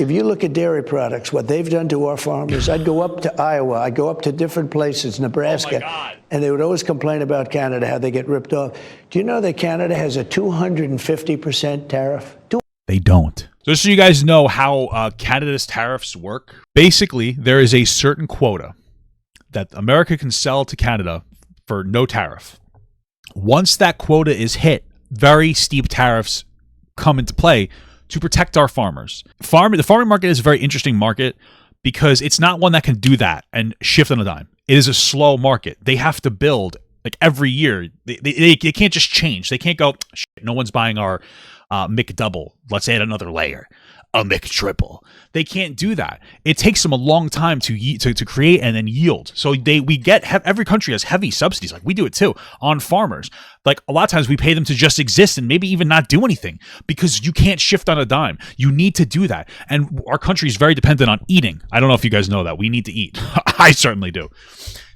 if you look at dairy products, what they've done to our farmers, I'd go up to Iowa, I'd go up to different places, Nebraska, and they would always complain about Canada, how they get ripped off. Do you know that Canada has a 250% tariff? They don't. So just so you guys know how Canada's tariffs work, basically there is a certain quota that America can sell to Canada for no tariff. Once that quota is hit, very steep tariffs come into play to protect our farmers. The farming market is a very interesting market because it's not one that can do that and shift on a dime. It is a slow market. They have to build like every year. They can't just change. They can't go, no one's buying our McDouble. Let's add another layer. A McTriple. They can't do that. It takes them a long time to create and then yield. So every country has heavy subsidies, like we do it too, on farmers. Like a lot of times we pay them to just exist and maybe even not do anything because you can't shift on a dime. You need to do that. And our country is very dependent on eating. I don't know if you guys know that. We need to eat. I certainly do.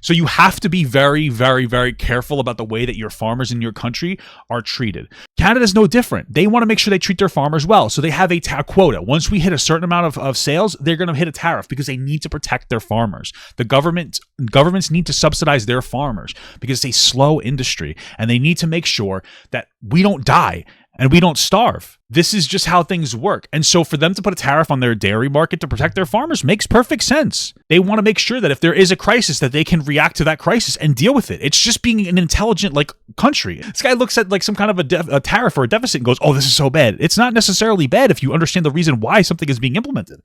So you have to be very, very, very careful about the way that your farmers in your country are treated. Canada's no different. They want to make sure they treat their farmers well. So they have a quota. Once we hit a certain amount of sales, they're going to hit a tariff because they need to protect their farmers. The governments need to subsidize their farmers because it's a slow industry and they need to make sure that we don't die and we don't starve. This is just how things work. And so for them to put a tariff on their dairy market to protect their farmers makes perfect sense. They want to make sure that if there is a crisis that they can react to that crisis and deal with it. It's just being an intelligent country. This guy looks at some kind of a tariff or a deficit and goes, oh, this is so bad. It's not necessarily bad if you understand the reason why something is being implemented.